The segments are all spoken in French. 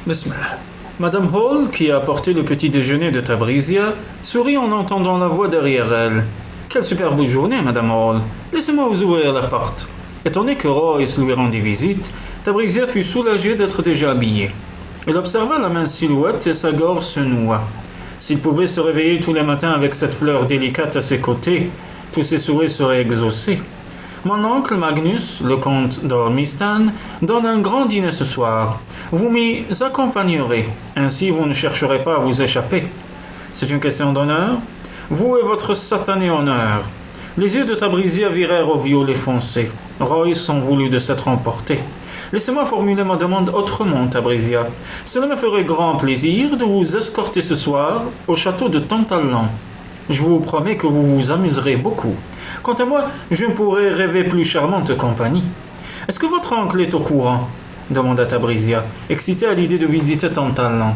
Bismillah. Madame Hall, qui a apporté le petit déjeuner de Tabrisia, sourit en entendant la voix derrière elle. Quelle superbe journée, Madame Hall. Laissez-moi vous ouvrir la porte. Étonné que Royce lui rendit visite, Tabrisia fut soulagée d'être déjà habillée. Elle observa la mince silhouette et sa gorge se noua. S'il pouvait se réveiller tous les matins avec cette fleur délicate à ses côtés, tous ses souhaits seraient exaucés. Mon oncle Magnus, le comte d'Ormistan, donne un grand dîner ce soir. Vous m'y accompagnerez, ainsi vous ne chercherez pas à vous échapper. C'est une question d'honneur. Vous et votre satané honneur. Les yeux de Tabrisia virèrent au violet foncé. Royce s'en voulut de s'être emporté. Laissez-moi formuler ma demande autrement, Tabrisia. Cela me ferait grand plaisir de vous escorter ce soir au château de Tantallan. Je vous promets que vous vous amuserez beaucoup. Quant à moi, je ne pourrais rêver plus charmante compagnie. Est-ce que votre oncle est au courant? Demanda Tabrisia, excitée à l'idée de visiter Tantallan.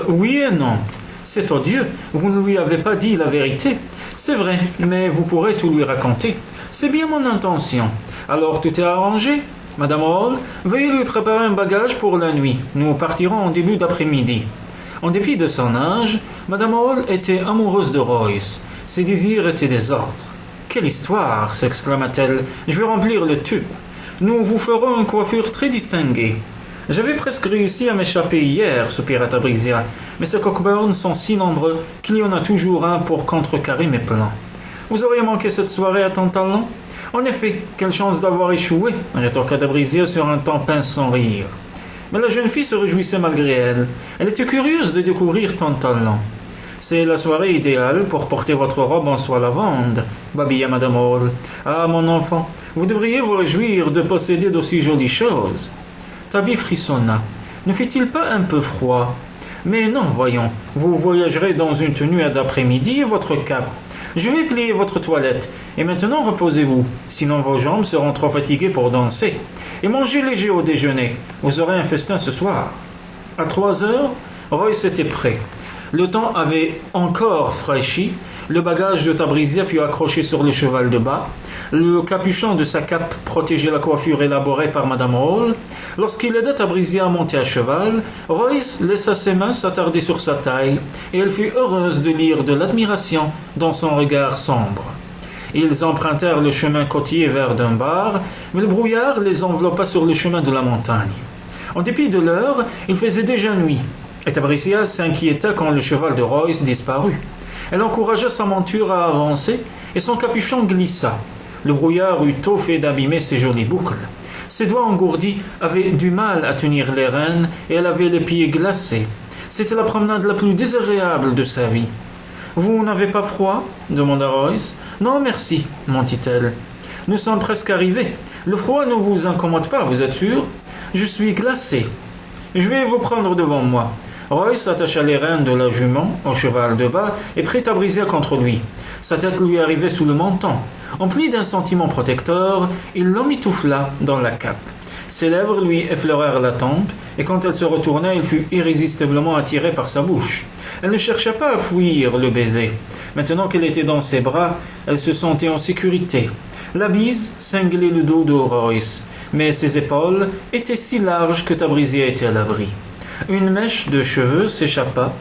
Oui et non. C'est odieux, vous ne lui avez pas dit la vérité. C'est vrai, mais vous pourrez tout lui raconter. C'est bien mon intention. Alors tout est arrangé? Madame Hall, veuillez lui préparer un bagage pour la nuit. Nous partirons en début d'après-midi. En dépit de son âge, Madame Hall était amoureuse de Royce. Ses désirs étaient des ordres. Quelle histoire, s'exclama-t-elle. Je vais remplir le tube. Nous vous ferons une coiffure très distinguée. J'avais presque réussi à m'échapper hier, soupira Tabrisia, mais ces cockburns sont si nombreux qu'il y en a toujours un pour contrecarrer mes plans. Vous auriez manqué cette soirée à Tantallan? En effet, quelle chance d'avoir échoué, rétorqua Tabrisia sur un ton pince sans rire. Mais la jeune fille se réjouissait malgré elle. Elle était curieuse de découvrir Tantallan. C'est la soirée idéale pour porter votre robe en soie lavande, babilla Madame Hall. Ah, mon enfant, vous devriez vous réjouir de posséder d'aussi jolies choses. Tabby frissonna. Ne fait-il pas un peu froid? Mais non, voyons, vous voyagerez dans une tenue d'après-midi et votre cape. Je vais plier votre toilette, et maintenant reposez-vous, sinon vos jambes seront trop fatiguées pour danser. Et mangez léger au déjeuner, vous aurez un festin ce soir. À 3 heures, Royce était prêt. Le temps avait encore fraîchi, le bagage de Tabrisia fut accroché sur le cheval de bas, le capuchon de sa cape protégeait la coiffure élaborée par Madame Hall. Lorsqu'il aida Tabrisia à monter à cheval, Royce laissa ses mains s'attarder sur sa taille, et elle fut heureuse de lire de l'admiration dans son regard sombre. Ils empruntèrent le chemin côtier vers Dunbar, mais le brouillard les enveloppa sur le chemin de la montagne. En dépit de l'heure, il faisait déjà nuit, et Tabrisia s'inquiéta quand le cheval de Royce disparut. Elle encouragea sa monture à avancer, et son capuchon glissa. Le brouillard eut tôt fait d'abîmer ses jolies boucles. Ses doigts engourdis avaient du mal à tenir les rênes, et elle avait les pieds glacés. C'était la promenade la plus désagréable de sa vie. « Vous n'avez pas froid ?» demanda Royce. « Non, merci, mentit-elle. Nous sommes presque arrivés. Le froid ne vous incommode pas, vous êtes sûr? Je suis glacé. Je vais vous prendre devant moi. » Royce attacha les rênes de la jument au cheval de bas et prit Tabrisia contre lui. Sa tête lui arrivait sous le menton. Empli d'un sentiment protecteur, il l'emmitoufla dans la cape. Ses lèvres lui effleurèrent la tempe, et quand elle se retourna, il fut irrésistiblement attiré par sa bouche. Elle ne chercha pas à fuir le baiser. Maintenant qu'elle était dans ses bras, elle se sentait en sécurité. La bise cinglait le dos de Royce, mais ses épaules étaient si larges que Tabrisia était à l'abri. Une mèche de cheveux s'échappa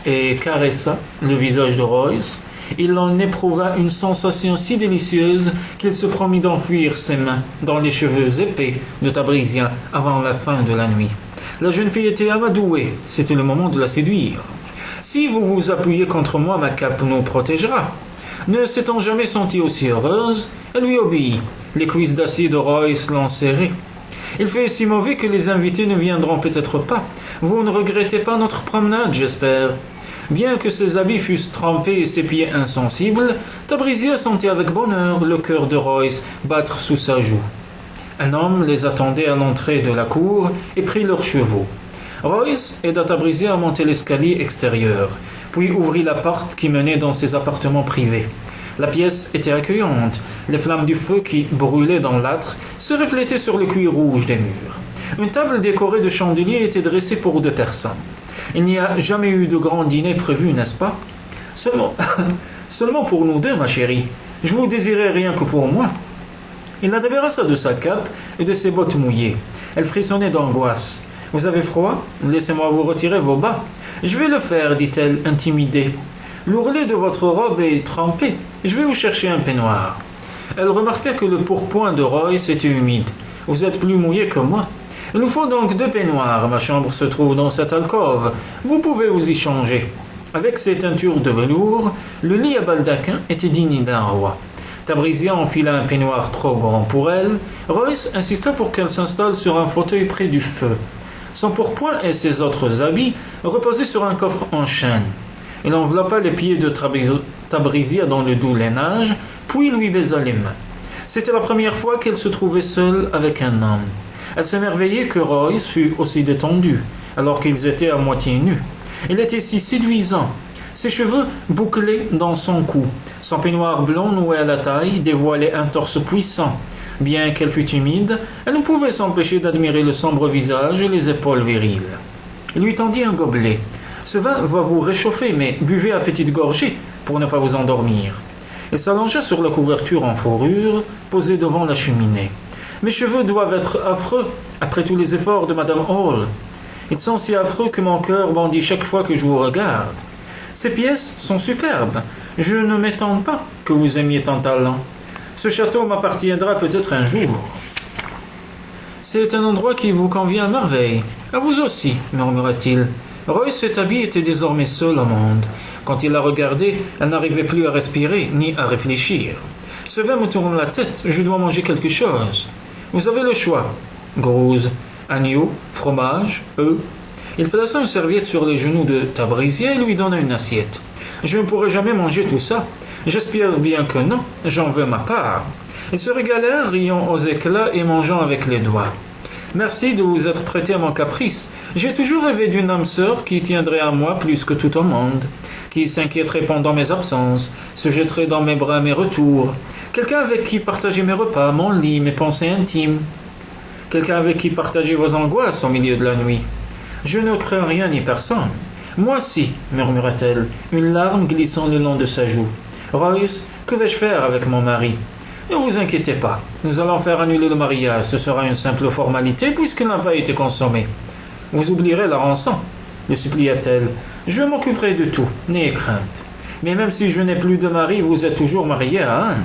et caressa le visage de Royce. Il en éprouva une sensation si délicieuse qu'il se promit d'enfuir ses mains dans les cheveux épais de Tabrisia avant la fin de la nuit. La jeune fille était amadouée, c'était le moment de la séduire. « Si vous vous appuyez contre moi, ma cape nous protégera. » Ne s'étant jamais sentie aussi heureuse, elle lui obéit. Les cuisses d'acier de Royce l'enserraient. « Il fait si mauvais que les invités ne viendront peut-être pas. Vous ne regrettez pas notre promenade, j'espère. » Bien que ses habits fussent trempés et ses pieds insensibles, Tabrisia sentait avec bonheur le cœur de Royce battre sous sa joue. Un homme les attendait à l'entrée de la cour et prit leurs chevaux. Royce aida Tabrisia à monter l'escalier extérieur, puis ouvrit la porte qui menait dans ses appartements privés. La pièce était accueillante. Les flammes du feu qui brûlaient dans l'âtre se reflétaient sur le cuir rouge des murs. Une table décorée de chandeliers était dressée pour 2 personnes. Il n'y a jamais eu de grand dîner prévu, n'est-ce pas? Seulement pour nous 2, ma chérie. Je vous désirais rien que pour moi. Il la débarrassa de sa cape et de ses bottes mouillées. Elle frissonnait d'angoisse. « Vous avez froid? Laissez-moi vous retirer vos bas. »« Je vais le faire, dit-elle, intimidée. L'ourlet de votre robe est trempé. Je vais vous chercher un peignoir. » Elle remarqua que le pourpoint de Royce était humide. « Vous êtes plus mouillé que moi. Il nous faut donc 2 peignoirs. Ma chambre se trouve dans cette alcôve. Vous pouvez vous y changer. » Avec ses teintures de velours, le lit à baldaquin était digne d'un roi. Tabrizia enfila un peignoir trop grand pour elle. Royce insista pour qu'elle s'installe sur un fauteuil près du feu. Son pourpoint et ses autres habits reposaient sur un coffre en chêne. Il enveloppa les pieds de Tabrizia dans le doux lainage, puis lui baisa les mains. C'était la première fois qu'elle se trouvait seule avec un homme. Elle s'émerveillait que Royce fût aussi détendu, alors qu'ils étaient à moitié nus. Il était si séduisant. Ses cheveux bouclés dans son cou, son peignoir blond noué à la taille dévoilait un torse puissant. Bien qu'elle fût timide, elle ne pouvait s'empêcher d'admirer le sombre visage et les épaules viriles. Il lui tendit un gobelet. « Ce vin va vous réchauffer, mais buvez à petites gorgées pour ne pas vous endormir. » Il s'allongea sur la couverture en fourrure, posée devant la cheminée. « Mes cheveux doivent être affreux, après tous les efforts de Madame Hall. Ils sont si affreux que mon cœur bondit chaque fois que je vous regarde. Ces pièces sont superbes. Je ne m'étonne pas que vous aimiez tant talent. Ce château m'appartiendra peut-être un jour. C'est un endroit qui vous convient à merveille. À vous aussi, murmura-t-il. Royce, cet habit, était désormais seul au monde. Quand il la regardait, elle n'arrivait plus à respirer, ni à réfléchir. Ce vin me tourne la tête, je dois manger quelque chose. Vous avez le choix. Grouze, agneau, fromage, œufs. Il plaça une serviette sur les genoux de Tabrizia et lui donna une assiette. Je ne pourrai jamais manger tout ça. J'espère bien que non, j'en veux ma part. Ils se régalèrent, riant aux éclats et mangeant avec les doigts. Merci de vous être prêté à mon caprice. J'ai toujours rêvé d'une âme sœur qui tiendrait à moi plus que tout au monde, qui s'inquiéterait pendant mes absences, se jetterait dans mes bras à mes retours. Quelqu'un avec qui partager mes repas, mon lit, mes pensées intimes. Quelqu'un avec qui partager vos angoisses au milieu de la nuit. Je ne crains rien ni personne. Moi aussi, murmura-t-elle, une larme glissant le long de sa joue. Royce, que vais-je faire avec mon mari? Ne vous inquiétez pas, nous allons faire annuler le mariage. Ce sera une simple formalité puisqu'il n'a pas été consommé. Vous oublierez la rançon, le supplia-t-elle. Je m'occuperai de tout, n'ayez crainte. Mais même si je n'ai plus de mari, vous êtes toujours marié à Anne.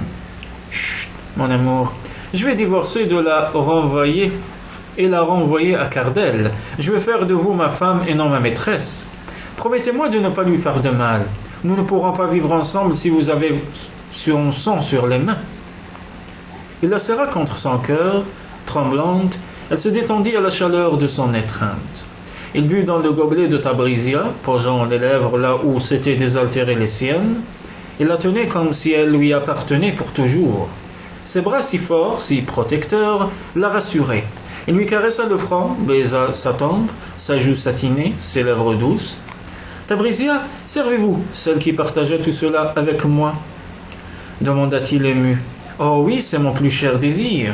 Chut, mon amour, je vais divorcer de la renvoyer et la renvoyer à Cardel. Je vais faire de vous ma femme et non ma maîtresse. Promettez-moi de ne pas lui faire de mal. Nous ne pourrons pas vivre ensemble si vous avez son sang sur les mains. Il la serra contre son cœur, tremblante, elle se détendit à la chaleur de son étreinte. Il but dans le gobelet de Tabrizia, posant les lèvres là où s'étaient désaltérées les siennes. Il la tenait comme si elle lui appartenait pour toujours. Ses bras si forts, si protecteurs, la rassuraient. Il lui caressa le front, baisa sa tempe, sa joue satinée, ses lèvres douces. « Tabrizia, servez-vous, celle qui partageait tout cela avec moi ?» demanda-t-il ému. « Oh oui, c'est mon plus cher désir.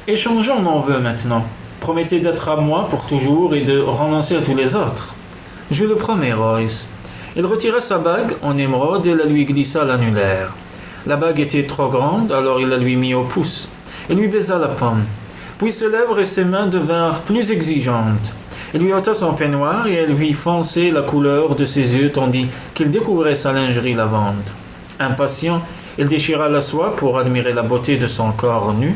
Échangeons mon vœu maintenant. Promettez d'être à moi pour toujours et de renoncer à tous les autres. »« Je le promets, Royce. » Il retira sa bague en émeraude et la lui glissa à l'annulaire. La bague était trop grande, alors il la lui mit au pouce. Il lui baisa la paume. Puis ses lèvres et ses mains devinrent plus exigeantes. Il lui ôta son peignoir et elle vit foncer la couleur de ses yeux tandis qu'il découvrait sa lingerie lavande. Impatient, il déchira la soie pour admirer la beauté de son corps nu.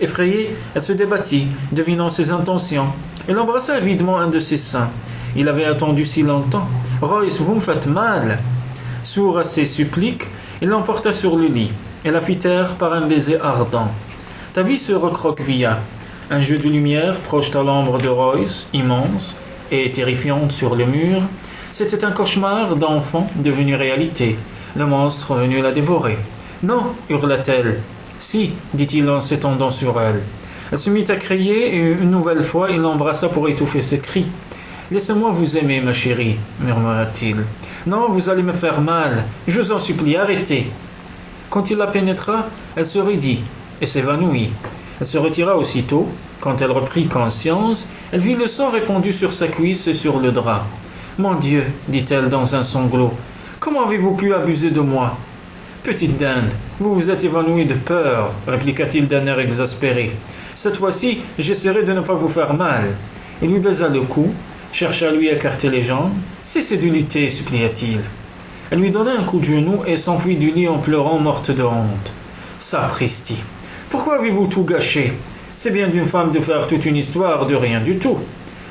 Effrayée, elle se débattit, devinant ses intentions. Elle embrassa avidement un de ses seins. Il avait attendu si longtemps. « Royce, vous me faites mal !» Sourd à ses suppliques, il l'emporta sur le lit et la fit taire par un baiser ardent. Tabby se recroquevilla. Un jeu de lumière projeta l'ombre de Royce, immense et terrifiante sur le mur. C'était un cauchemar d'enfant devenu réalité. Le monstre venu la dévorer. « Non !» hurla-t-elle. « Si !» dit-il en s'étendant sur elle. Elle se mit à crier et une nouvelle fois il l'embrassa pour étouffer ses cris. « Laissez-moi vous aimer, ma chérie, » murmura-t-il. « Non, vous allez me faire mal. Je vous en supplie, arrêtez. » Quand il la pénétra, elle se raidit et s'évanouit. Elle se retira aussitôt. Quand elle reprit conscience, elle vit le sang répandu sur sa cuisse et sur le drap. « Mon Dieu, dit-elle dans un sanglot, comment avez-vous pu abuser de moi ?»« Petite dinde, vous vous êtes évanouie de peur, répliqua-t-il d'un air exaspéré. Cette fois-ci, j'essaierai de ne pas vous faire mal. » Il lui baisa le cou, chercha à lui écarter les jambes. « Cessez de lutter, supplia-t-il. » Elle lui donna un coup de genou et s'enfuit du lit en pleurant, morte de honte. « Sapristi! Pourquoi avez-vous tout gâché? C'est bien d'une femme de faire toute une histoire de rien du tout. »«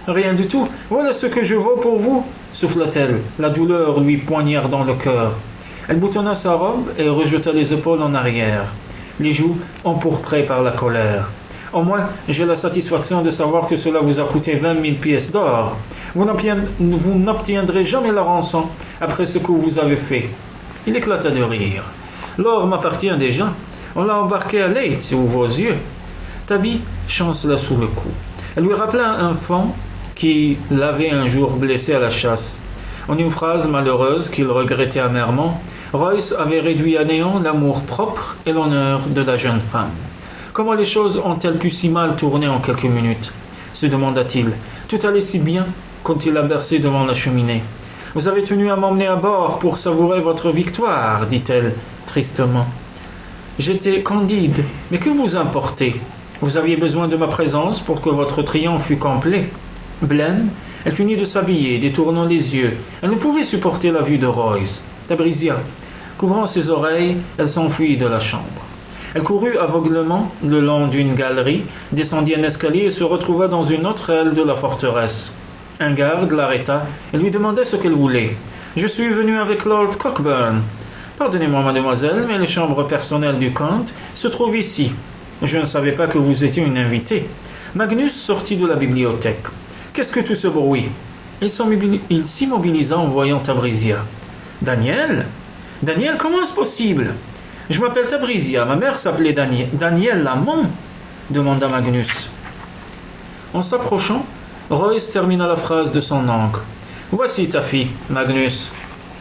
Rien du tout, voilà ce que je vaux pour vous » souffla-t-elle, la douleur lui poignardant le cœur. Elle boutonna sa robe et rejeta les épaules en arrière, les joues empourprées par la colère. « Au moins, j'ai la satisfaction de savoir que cela vous a coûté 20 000 pièces d'or. Vous n'obtiendrez jamais la rançon après ce que vous avez fait. » Il éclata de rire. « L'or m'appartient déjà. On l'a embarqué à Leyte sous vos yeux. » Tabby chancela sous le cou. Elle lui rappela un fan qui l'avait un jour blessé à la chasse. En une phrase malheureuse qu'il regrettait amèrement, Royce avait réduit à néant l'amour-propre et l'honneur de la jeune femme. Comment les choses ont-elles pu si mal tourner en quelques minutes? Se demanda-t-il. Tout allait si bien quand il la berçait devant la cheminée. Vous avez tenu à m'emmener à bord pour savourer votre victoire, dit-elle tristement. J'étais candide, mais que vous importez? Vous aviez besoin de ma présence pour que votre triomphe fût complet. Blême, elle finit de s'habiller, détournant les yeux. Elle ne pouvait supporter la vue de Royce. Tabrizia. Couvrant ses oreilles, elle s'enfuit de la chambre. Elle courut aveuglément le long d'une galerie, descendit un escalier et se retrouva dans une autre aile de la forteresse. Un garde l'arrêta et lui demanda ce qu'elle voulait. « Je suis venu avec Lord Cockburn. »« Pardonnez-moi, mademoiselle, mais les chambres personnelles du comte se trouvent ici. Je ne savais pas que vous étiez une invitée. » Magnus sortit de la bibliothèque. « Qu'est-ce que tout ce bruit ?» Il s'immobilisa en voyant Tabrizia. « Daniel ? Daniel, comment est-ce possible ? » « Je m'appelle Tabrizia, ma mère s'appelait Daniel Lamont, demanda Magnus. En s'approchant, Royce termina la phrase de son oncle. Voici ta fille, Magnus.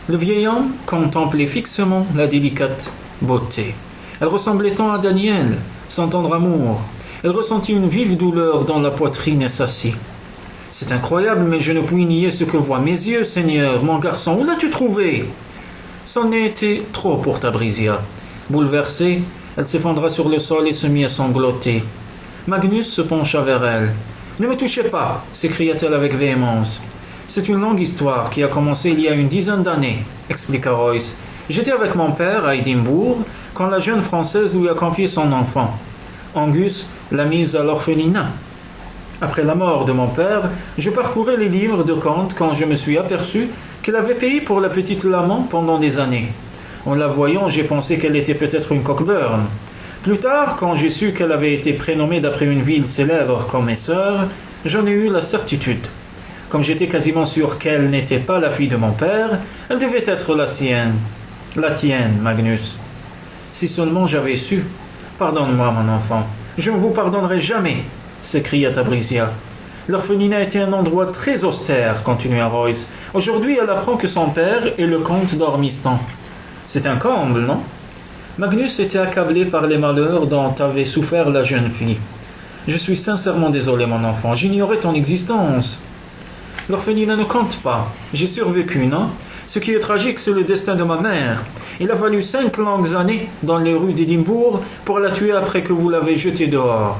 Le vieil homme contemplait fixement la délicate beauté. Elle ressemblait tant à Daniel, son tendre amour. Elle ressentit une vive douleur dans la poitrine et s'assit. C'est incroyable, mais je ne puis nier ce que voient mes yeux, Seigneur, mon garçon. Où l'as-tu trouvé? C'en était trop pour Tabrizia. Bouleversée, elle s'effondra sur le sol et se mit à sangloter. Magnus se pencha vers elle. « Ne me touchez pas !» s'écria-t-elle avec véhémence. « C'est une longue histoire qui a commencé il y a une dizaine d'années, » expliqua Royce. « J'étais avec mon père à Édimbourg quand la jeune Française lui a confié son enfant. Angus l'a mise à l'orphelinat. Après la mort de mon père, je parcourais les livres de contes quand je me suis aperçu qu'elle avait payé pour la petite Lamont pendant des années. En la voyant, j'ai pensé qu'elle était peut-être une Cockburn. Plus tard, quand j'ai su qu'elle avait été prénommée d'après une ville célèbre comme mes sœurs, j'en ai eu la certitude. Comme j'étais quasiment sûr qu'elle n'était pas la fille de mon père, elle devait être la sienne. La tienne, Magnus. Si seulement j'avais su. Pardonne-moi, mon enfant. Je ne vous pardonnerai jamais, s'écria Tabrizia. L'orphelinat était un endroit très austère, continua Royce. Aujourd'hui, elle apprend que son père est le comte d'Ormiston. C'est un comble, non? Magnus était accablé par les malheurs dont avait souffert la jeune fille. Je suis sincèrement désolé, mon enfant. J'ignorais ton existence. L'orphelinat ne compte pas. J'ai survécu, non? Ce qui est tragique, c'est le destin de ma mère. Il a fallu 5 longues années dans les rues d'Édimbourg pour la tuer après que vous l'avez jetée dehors.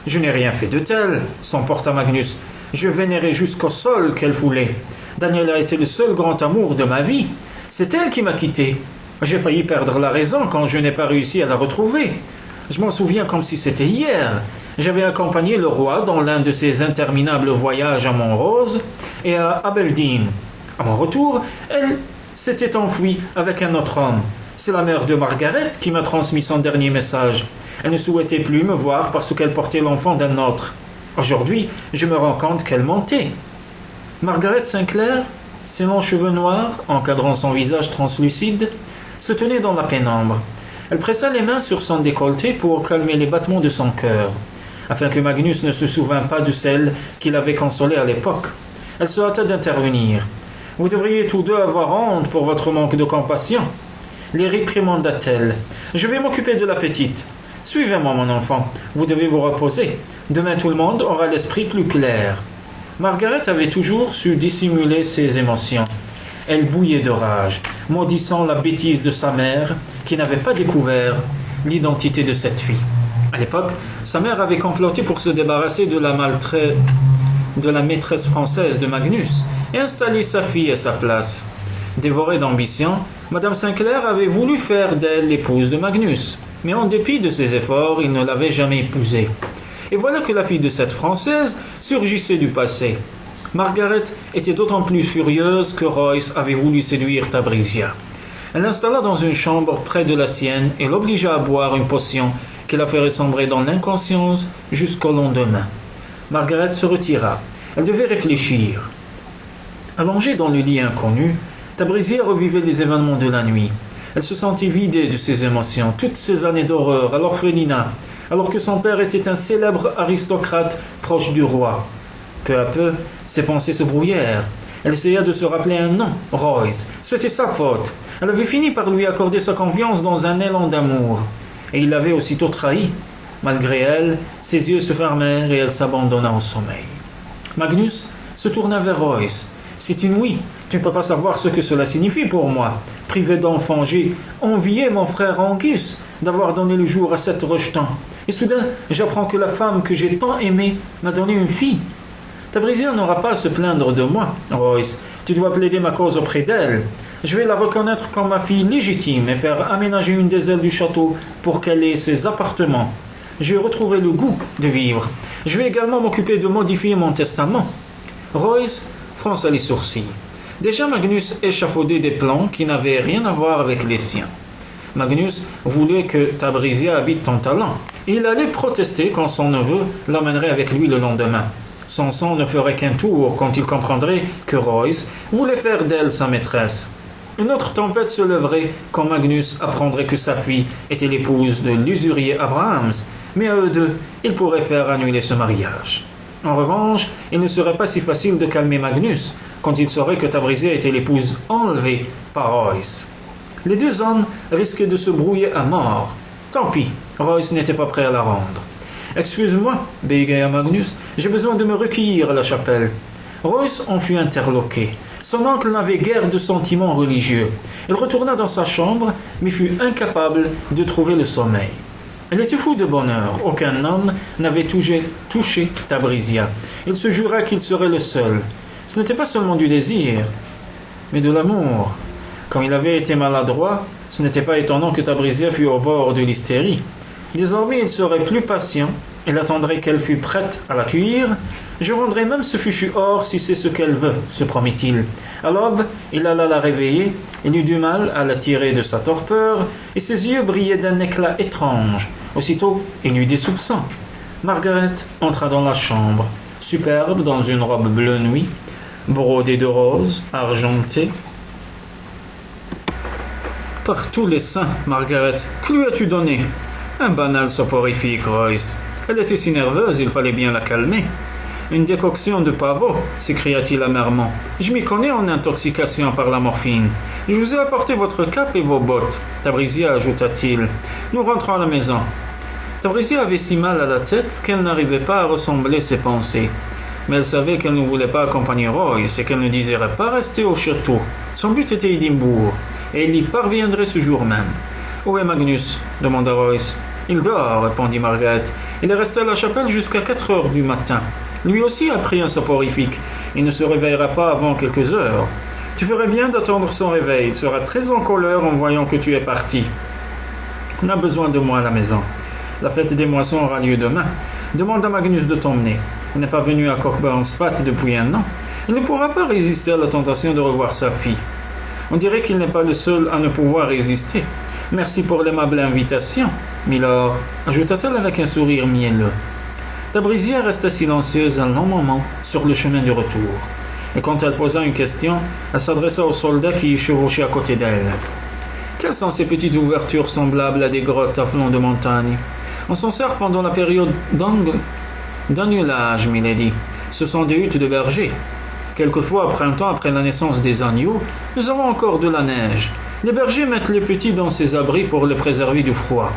Je n'ai rien fait de tel, s'emporta Magnus. Je vénérais jusqu'au sol qu'elle foulait. Daniel a été le seul grand amour de ma vie. C'est elle qui m'a quitté. J'ai failli perdre la raison quand je n'ai pas réussi à la retrouver. Je m'en souviens comme si c'était hier. J'avais accompagné le roi dans l'un de ses interminables voyages à Montrose et à Aberdeen. À mon retour, elle s'était enfuie avec un autre homme. C'est la mère de Margaret qui m'a transmis son dernier message. Elle ne souhaitait plus me voir parce qu'elle portait l'enfant d'un autre. Aujourd'hui, je me rends compte qu'elle mentait. Margaret Sinclair, ses longs cheveux noirs, encadrant son visage translucide, se tenait dans la pénombre. Elle pressa les mains sur son décolleté pour calmer les battements de son cœur, afin que Magnus ne se souvînt pas de celle qui l'avait consolée à l'époque. Elle se hâta d'intervenir. « Vous devriez tous deux avoir honte pour votre manque de compassion. » Les réprimanda-t-elle. « Je vais m'occuper de la petite. Suivez-moi, mon enfant. Vous devez vous reposer. Demain, tout le monde aura l'esprit plus clair. » Margaret avait toujours su dissimuler ses émotions. Elle bouillait de rage, maudissant la bêtise de sa mère qui n'avait pas découvert l'identité de cette fille. À l'époque, sa mère avait comploté pour se débarrasser de la maîtresse française de Magnus et installer sa fille à sa place. Dévorée d'ambition, Madame Sinclair avait voulu faire d'elle l'épouse de Magnus, mais en dépit de ses efforts, il ne l'avait jamais épousée. Et voilà que la fille de cette Française surgissait du passé. Margaret était d'autant plus furieuse que Royce avait voulu séduire Tabrisia. Elle l'installa dans une chambre près de la sienne et l'obligea à boire une potion qui la ferait sombrer dans l'inconscience jusqu'au lendemain. Margaret se retira. Elle devait réfléchir. Allongée dans le lit inconnu, Tabrisia revivait les événements de la nuit. Elle se sentit vidée de ses émotions, toutes ces années d'horreur à l'orphelinat, alors que son père était un célèbre aristocrate proche du roi. Peu à peu, ses pensées se brouillèrent. Elle essaya de se rappeler un nom, Royce. C'était sa faute. Elle avait fini par lui accorder sa confiance dans un élan d'amour. Et il l'avait aussitôt trahi. Malgré elle, ses yeux se fermèrent et elle s'abandonna au sommeil. Magnus se tourna vers Royce. « C'est inouï. Tu ne peux pas savoir ce que cela signifie pour moi. Privé d'enfant, j'ai envié mon frère Angus d'avoir donné le jour à cette rejetant. Et soudain, j'apprends que la femme que j'ai tant aimée m'a donné une fille. Tabrisia n'aura pas à se plaindre de moi, Royce. Tu dois plaider ma cause auprès d'elle. Je vais la reconnaître comme ma fille légitime et faire aménager une des ailes du château pour qu'elle ait ses appartements. Je vais retrouver le goût de vivre. Je vais également m'occuper de modifier mon testament. » Royce fronça les sourcils. Déjà Magnus échafaudait des plans qui n'avaient rien à voir avec les siens. Magnus voulait que Tabrisia habite en talent. Il allait protester quand son neveu l'emmènerait avec lui le lendemain. Son sang ne ferait qu'un tour quand il comprendrait que Royce voulait faire d'elle sa maîtresse. Une autre tempête se lèverait quand Magnus apprendrait que sa fille était l'épouse de l'usurier Abrahams, mais à eux deux, il pourrait faire annuler ce mariage. En revanche, il ne serait pas si facile de calmer Magnus quand il saurait que Tabrisia était l'épouse enlevée par Royce. Les deux hommes risquaient de se brouiller à mort. Tant pis, Royce n'était pas prêt à la rendre. « Excuse-moi, bégaya Magnus, j'ai besoin de me recueillir à la chapelle. » Royce en fut interloqué. Son oncle n'avait guère de sentiments religieux. Il retourna dans sa chambre, mais fut incapable de trouver le sommeil. Elle était fou de bonheur. Aucun homme n'avait touché Tabrisia. Il se jura qu'il serait le seul. Ce n'était pas seulement du désir, mais de l'amour. Comme il avait été maladroit, ce n'était pas étonnant que Tabrisia fût au bord de l'hystérie. Désormais, il serait plus patient. Il attendrait qu'elle fût prête à l'accueillir. « Je rendrai même ce fichu or si c'est ce qu'elle veut, » se promet-il. À l'aube, il alla la réveiller. Il eut du mal à la tirer de sa torpeur, et ses yeux brillaient d'un éclat étrange. Aussitôt, il eut des soupçons. Margaret entra dans la chambre, superbe dans une robe bleu nuit, brodée de roses, argentée. « Par tous les saints, Margaret, que lui as-tu donné ?»« Un banal soporifique, Royce. Elle était si nerveuse, il fallait bien la calmer. »« Une décoction de pavot, s'écria-t-il amèrement. Je m'y connais en intoxication par la morphine. Je vous ai apporté votre cape et vos bottes. Tabrisia, ajouta-t-il. Nous rentrons à la maison. Tabrisia avait si mal à la tête qu'elle n'arrivait pas à ressembler ses pensées. Mais elle savait qu'elle ne voulait pas accompagner Royce et qu'elle ne désirait pas rester au château. Son but était Édimbourg, et elle y parviendrait ce jour même. « Où est Magnus ?» demanda Royce. « Il dort, répondit Margaret. Il est resté à la chapelle jusqu'à 4 heures du matin. Lui aussi a pris un soporifique. Il ne se réveillera pas avant quelques heures. Tu ferais bien d'attendre son réveil. Il sera très en colère en voyant que tu es parti. On a besoin de moi à la maison. La fête des moissons aura lieu demain. Demande à Magnus de t'emmener. Il n'est pas venu à Cockburn-Spat depuis un an. Il ne pourra pas résister à la tentation de revoir sa fille. On dirait qu'il n'est pas le seul à ne pouvoir résister. Merci pour l'aimable invitation, Milord, ajouta-t-elle avec un sourire mielleux. Tabrisia resta silencieuse un long moment sur le chemin du retour. Et quand elle posa une question, elle s'adressa au soldat qui chevauchait à côté d'elle. Quelles sont ces petites ouvertures semblables à des grottes à flanc de montagne? On s'en sert pendant la période d'annulage, milady. Ce sont des huttes de bergers. Quelquefois, au printemps, après la naissance des agneaux, nous avons encore de la neige. Les bergers mettent les petits dans ces abris pour les préserver du froid.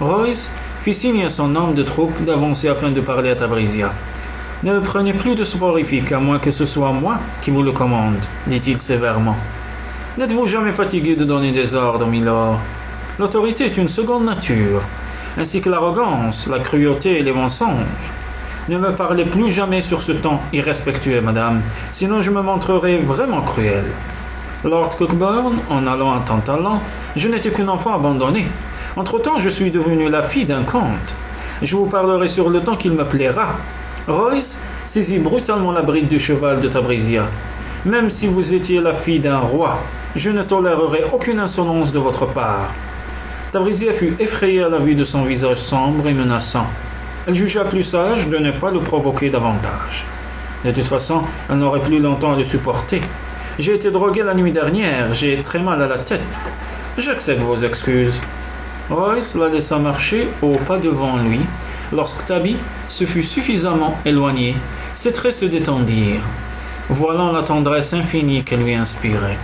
Royce fit signe à son homme de troupe d'avancer afin de parler à Tabrisia. « Ne prenez plus de soporifique, à moins que ce soit moi qui vous le commande, » dit-il sévèrement. « N'êtes-vous jamais fatigué de donner des ordres, milord? L'autorité est une seconde nature. ainsi que l'arrogance, la cruauté et les mensonges. Ne me parlez plus jamais sur ce ton irrespectueux, madame, sinon je me montrerai vraiment cruel. Lord Cockburn, en allant à Tantallon, je n'étais qu'un enfant abandonné. Entre-temps, je suis devenue la fille d'un comte. Je vous parlerai sur le temps qu'il me plaira. Royce saisit brutalement la bride du cheval de Tabrisia. Même si vous étiez la fille d'un roi, je ne tolérerai aucune insolence de votre part. Tabrisia fut effrayée à la vue de son visage sombre et menaçant. Elle jugea plus sage de ne pas le provoquer davantage. De toute façon, elle n'aurait plus longtemps à le supporter. J'ai été drogué la nuit dernière, j'ai très mal à la tête. J'accepte vos excuses. Royce la laissa marcher au pas devant lui. Lorsque Tabby se fut suffisamment éloigné, ses traits se détendirent, voilant la tendresse infinie qu'elle lui inspirait.